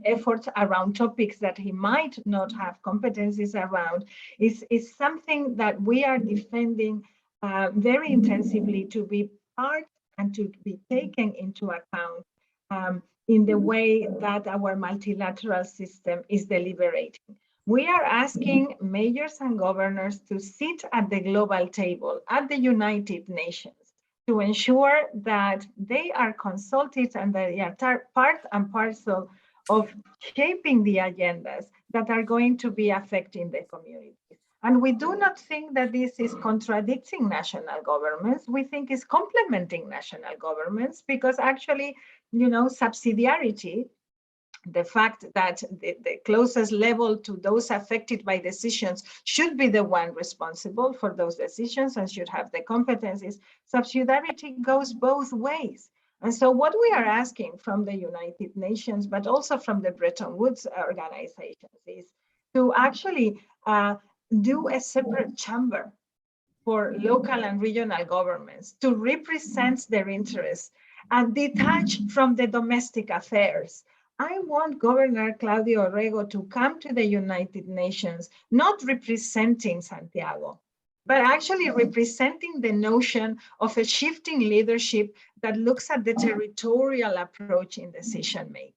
Speaker 3: efforts around topics that he might not have competencies around, is something that we are defending very intensively, to be part and to be taken into account in the way that our multilateral system is deliberating. We are asking mayors and governors to sit at the global table at the United Nations to ensure that they are consulted and they are part and parcel of shaping the agendas that are going to be affecting the communities. And we do not think that this is contradicting national governments. We think it's complementing national governments, because actually, subsidiarity, the fact that the closest level to those affected by decisions should be the one responsible for those decisions and should have the competencies, subsidiarity goes both ways. And so what we are asking from the United Nations, but also from the Bretton Woods organizations, is to actually do a separate chamber for local and regional governments to represent their interests and detach from the domestic affairs. I want Governor Claudio Orrego to come to the United Nations, not representing Santiago, but actually representing the notion of a shifting leadership that looks at the territorial approach in decision-making,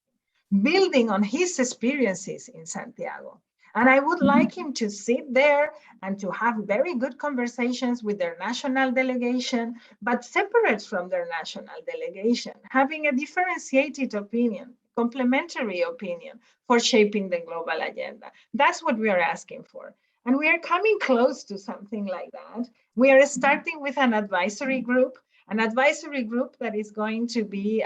Speaker 3: building on his experiences in Santiago. And I would like him to sit there and to have very good conversations with their national delegation, but separate from their national delegation, having a differentiated opinion, complementary opinion for shaping the global agenda. That's what we are asking for. And we are coming close to something like that. We are starting with an advisory group that is going to be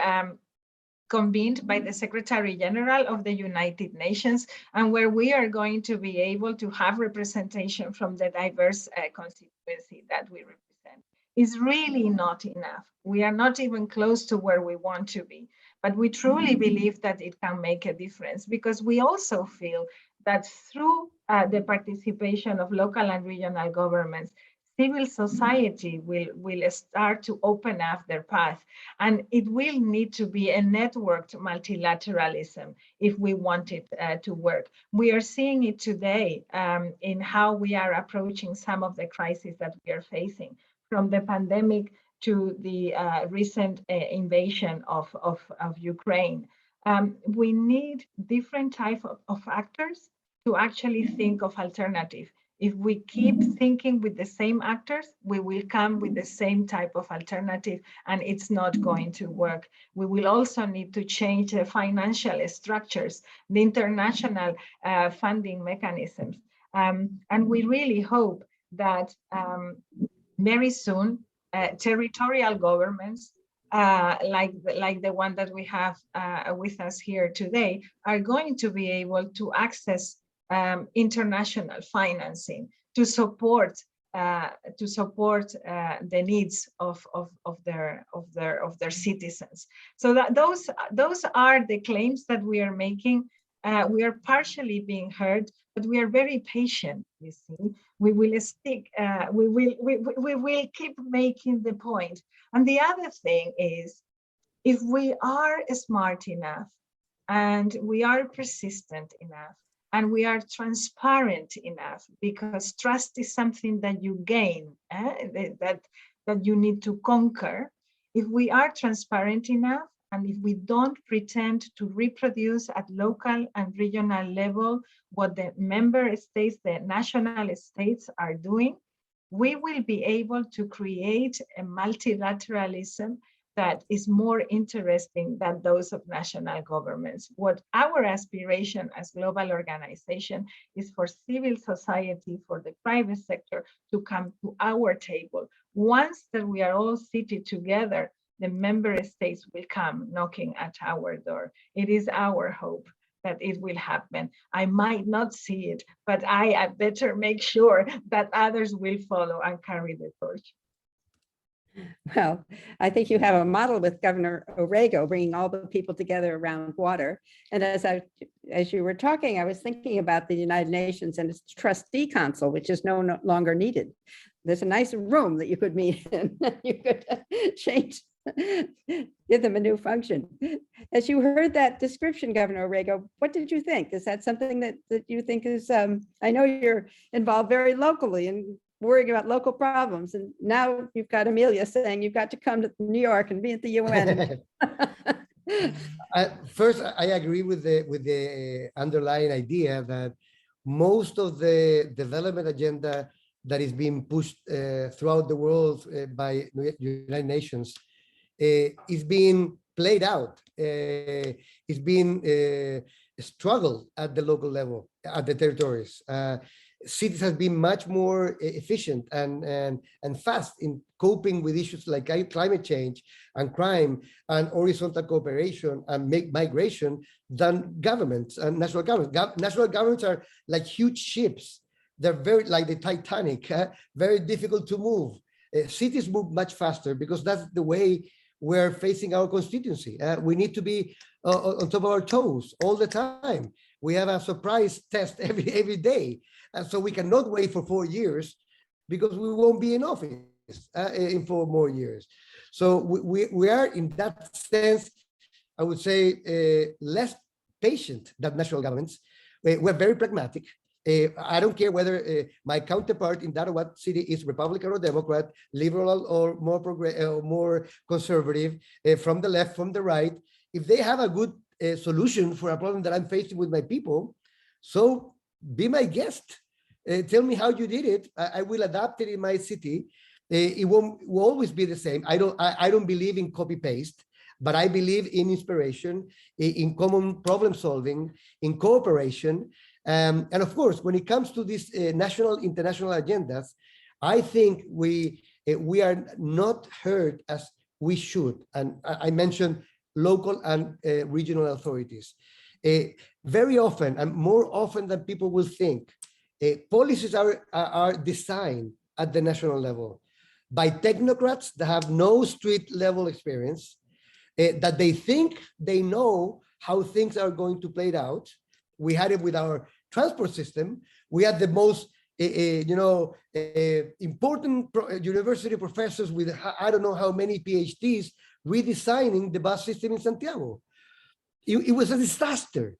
Speaker 3: convened by the Secretary General of the United Nations, and where we are going to be able to have representation from the diverse constituency that we represent. Is really not enough. We are not even close to where we want to be, but we truly believe that it can make a difference, because we also feel that through the participation of local and regional governments, civil society will start to open up their path, and it will need to be a networked multilateralism if we want it to work. We are seeing it today in how we are approaching some of the crises that we are facing, from the pandemic to the recent invasion of Ukraine. We need different types of actors to actually think of alternative. If we keep thinking with the same actors, we will come with the same type of alternative, and it's not going to work. We will also need to change the financial structures, the international funding mechanisms. And we really hope that very soon, territorial governments, like the one that we have with us here today, are going to be able to access international financing to support the needs of their citizens. So that those are the claims that we are making. We are partially being heard, but we are very patient. You see, we will stick. We will keep making the point. And the other thing is, if we are smart enough, and we are persistent enough, and we are transparent enough, because trust is something that you gain, that you need to conquer. If we are transparent enough, and if we don't pretend to reproduce at local and regional level what the member states, the national states are doing, we will be able to create a multilateralism that is more interesting than those of national governments. What our aspiration as global organization is for civil society, for the private sector to come to our table. Once that we are all seated together, the member states will come knocking at our door. It is our hope that it will happen. I might not see it, but I better make sure that others will follow and carry the torch.
Speaker 1: Well, I think you have a model with Governor Orrego, bringing all the people together around water. And as you were talking, I was thinking about the United Nations and its trustee council, which is no longer needed. There's a nice room that you could meet in. You could change, give them a new function. As you heard that description, Governor Orrego, what did you think? Is that something that you think is, I know you're involved very locally and worrying about local problems. And now you've got Amelia saying you've got to come to New York and be at the UN.
Speaker 4: First, I agree with the underlying idea that most of the development agenda that is being pushed throughout the world by United Nations is being played out. It's being struggled at the local level, at the territories. Cities have been much more efficient and fast in coping with issues like climate change and crime and horizontal cooperation and migration than governments and national governments. National governments are like huge ships. They're very, like the Titanic, very difficult to move. Cities move much faster because that's the way we're facing our constituency. We need to be on top of our toes all the time. We have a surprise test every day. And so we cannot wait for 4 years because we won't be in office in 4 more years. So we are, in that sense, I would say, less patient than national governments. We're very pragmatic. I don't care whether my counterpart in that what city is Republican or Democrat, liberal or more conservative, from the left, from the right. If they have a good solution for a problem that I'm facing with my people, so be my guest. Tell me how you did it. I will adapt it in my city. It will always be the same. I don't believe in copy paste, but I believe in inspiration, in common problem solving, in cooperation. And of course, when it comes to these national, international agendas, I think we are not heard as we should. And I mentioned local and regional authorities. Very often, and more often than people will think, policies are designed at the national level by technocrats that have no street level experience, that they think they know how things are going to play out. We had it with our transport system. We had the most important university professors with I don't know how many PhDs redesigning the bus system in Santiago. It was a disaster.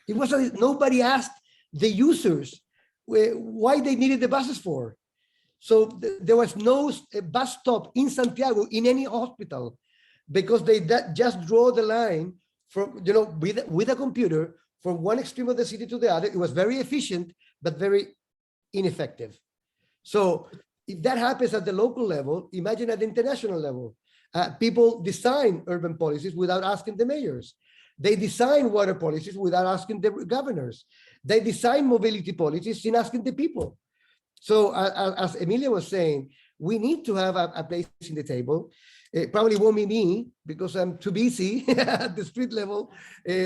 Speaker 4: Nobody asked the users why they needed the buses for. So there was no bus stop in Santiago in any hospital because they just draw the line from, with a computer from one extreme of the city to the other. It was very efficient, but very ineffective. So if that happens at the local level, imagine at the international level. People design urban policies without asking the mayors. They design water policies without asking the governors. They design mobility policies in asking the people. So as Emilia was saying, we need to have a place in the table. It probably won't be me because I'm too busy at the street level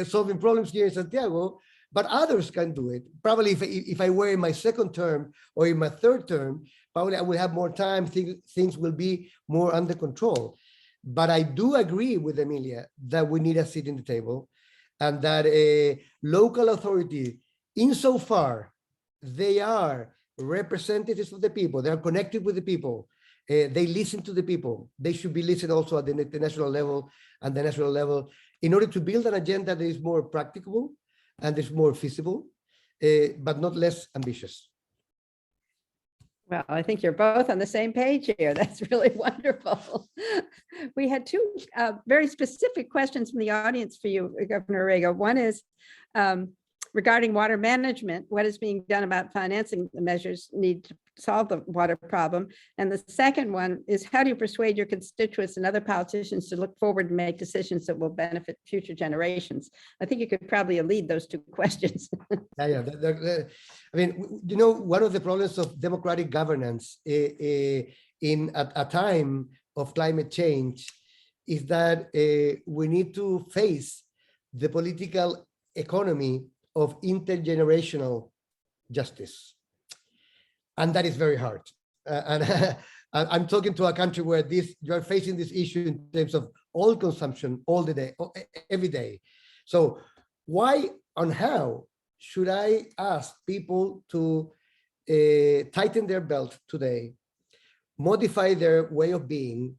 Speaker 4: solving problems here in Santiago, but others can do it. Probably if I were in my second term or in my third term, probably I will have more time, things will be more under control. But I do agree with Emilia that we need a seat in the table and that a local authority, insofar they are representatives of the people, they are connected with the people, they listen to the people, they should be listened also at the international level and the national level in order to build an agenda that is more practicable and is more feasible, but not less ambitious.
Speaker 1: Well, I think you're both on the same page here. That's really wonderful. We had 2 very specific questions from the audience for you, Governor Orrego. One is, Regarding water management, what is being done about financing the measures need to solve the water problem? And the second one is, how do you persuade your constituents and other politicians to look forward and make decisions that will benefit future generations? I think you could probably lead those two questions.
Speaker 4: Yeah. I mean, you know, one of the problems of democratic governance in a time of climate change is that we need to face the political economy of intergenerational justice. And that is very hard. And I'm talking to a country where you are facing this issue in terms of all consumption, all the day, every day. So why and how should I ask people to tighten their belt today, modify their way of being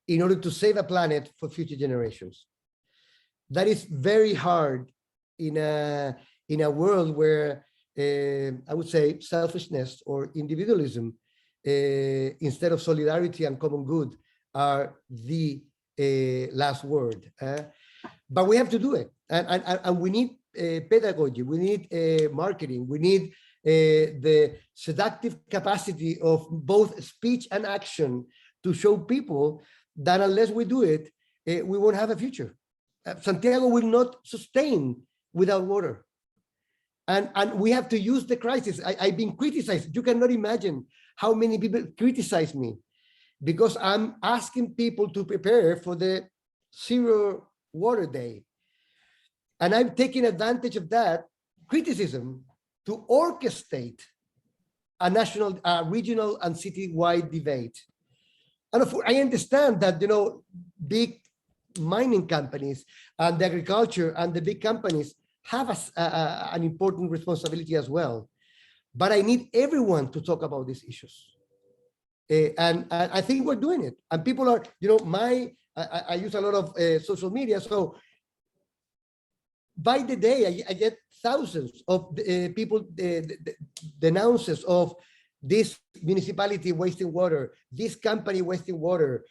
Speaker 4: in order to save a planet for future generations? That is very hard in a world where I would say selfishness or individualism instead of solidarity and common good are the last word. But we have to do it, and we need pedagogy, we need marketing, we need the seductive capacity of both speech and action to show people that unless we do it, we won't have a future. Santiago will not sustain without water. And we have to use the crisis. I've been criticized. You cannot imagine how many people criticize me because I'm asking people to prepare for the Zero Water Day. And I'm taking advantage of that criticism to orchestrate a national, regional and citywide debate. And of course, I understand that, you know, big mining companies and the agriculture and the big companies have an important responsibility as well. But I need everyone to talk about these issues. And I think we're doing it. And people are, you know, I use a lot of social media. So by the day, I get thousands of people, denounces of this municipality wasting water, this company wasting water,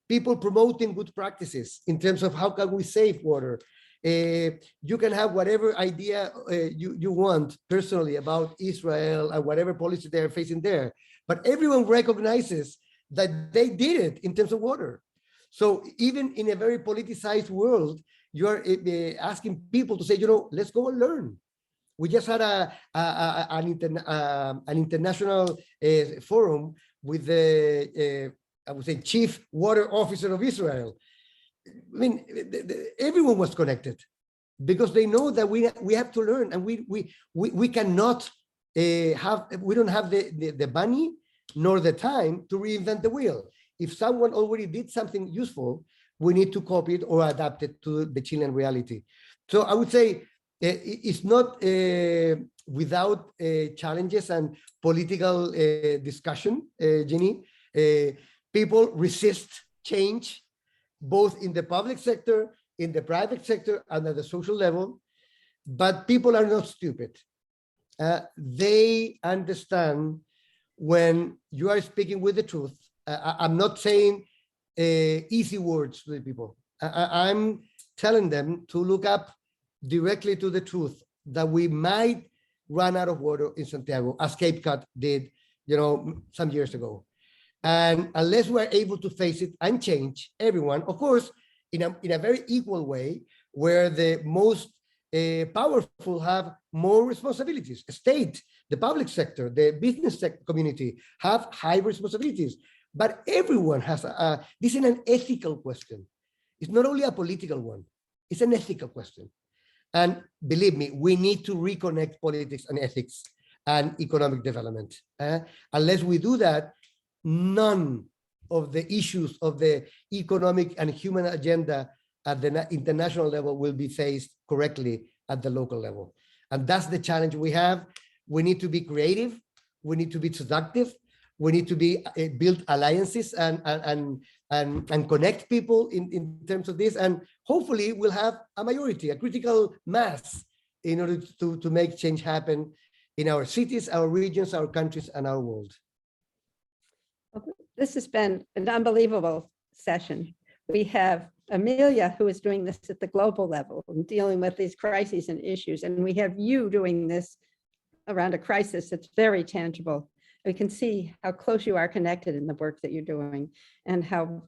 Speaker 4: people promoting good practices in terms of how can we save water. You can have whatever idea you want personally about Israel and whatever policy they're facing there, but everyone recognizes that they did it in terms of water. So even in a very politicized world, you are asking people to say, you know, let's go and learn. We just had an international forum with the, I would say, chief water officer of Israel. I mean, everyone was connected because they know that we have to learn, and we cannot we don't have the money nor the time to reinvent the wheel. If someone already did something useful, we need to copy it or adapt it to the Chilean reality. So I would say it's not without challenges and political discussion, Jenny. People resist change, both in the public sector, in the private sector, and at the social level. But people are not stupid. They understand when you are speaking with the truth. I'm not saying easy words to the people. I'm telling them to look up directly to the truth that we might run out of water in Santiago, as Cape Cod did, you know, some years ago. And unless we're able to face it and change everyone, of course, in a very equal way, where the most powerful have more responsibilities. State, the public sector, the business community have high responsibilities. But everyone has this is an ethical question. It's not only a political one, it's an ethical question. And believe me, we need to reconnect politics and ethics and economic development. Unless we do that, none of the issues of the economic and human agenda at the international level will be faced correctly at the local level. And that's the challenge we have. We need to be creative. We need to be seductive. We need to be build alliances and connect people in terms of this. And hopefully we'll have a majority, a critical mass in order to make change happen in our cities, our regions, our countries, and our world.
Speaker 1: This has been an unbelievable session. We have Amelia, who is doing this at the global level and dealing with these crises and issues. And we have you doing this around a crisis that's very tangible. We can see how close you are connected in the work that you're doing and how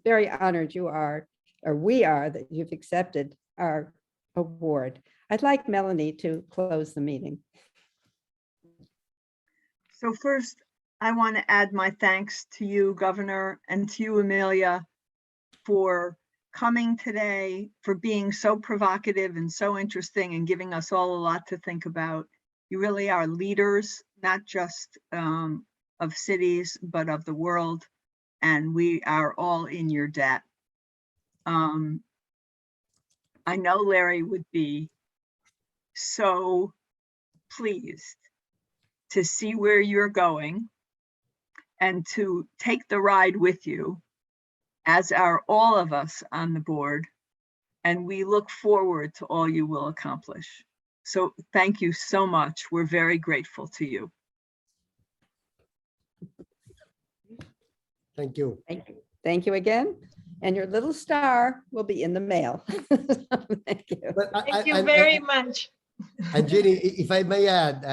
Speaker 1: very honored you are, or we are, that you've accepted our award. I'd like Melanie to close the meeting.
Speaker 2: So first, I want to add my thanks to you, Governor, and to you, Amelia, for coming today, for being so provocative and so interesting and giving us all a lot to think about. You really are leaders, not just of cities, but of the world. And we are all in your debt. I know Larry would be so pleased to see where you're going and to take the ride with you, as are all of us on the board. And we look forward to all you will accomplish. So thank you so much. We're very grateful to you.
Speaker 4: Thank you.
Speaker 1: Thank you. Thank you again. And your little star will be in the mail. Thank you.
Speaker 4: But
Speaker 3: Thank you very much.
Speaker 4: And Jenny, if I may add,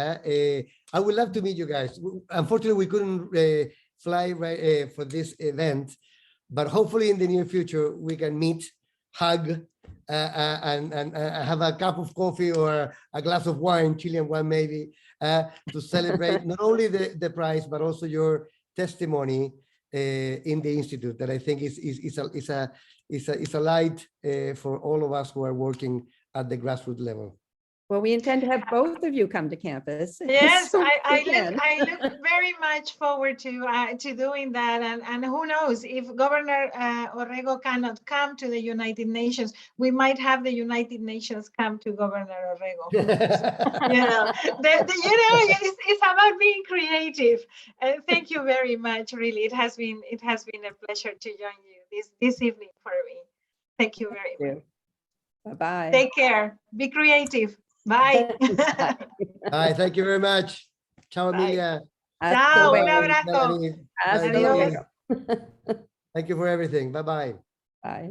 Speaker 4: I would love to meet you guys. Unfortunately, we couldn't fly for this event, but hopefully in the near future, we can meet, hug, and have a cup of coffee or a glass of wine, Chilean wine maybe, to celebrate not only the prize, but also your testimony in the Institute, that I think is a light for all of us who are working at the grassroots level.
Speaker 1: Well, we intend to have both of you come to campus.
Speaker 3: Yes,
Speaker 1: So
Speaker 3: I
Speaker 1: again.
Speaker 3: look very much forward to doing that. And who knows, if Governor Orrego cannot come to the United Nations, we might have the United Nations come to Governor Orrego. You know, it's about being creative. Thank you very much. Really, it has been a pleasure to join you this evening for me. Thank you very much.
Speaker 1: Bye-bye.
Speaker 3: Take care. Be creative. Bye.
Speaker 4: Bye, thank you very much. Ciao,
Speaker 1: Bye.
Speaker 4: Emilia.
Speaker 3: Ciao, un
Speaker 1: luego.
Speaker 3: abrazo.
Speaker 4: Melanie.
Speaker 1: Hasta
Speaker 4: Bye,
Speaker 3: Adiós.
Speaker 1: luego.
Speaker 4: Thank you for everything. Bye-bye.
Speaker 1: Bye.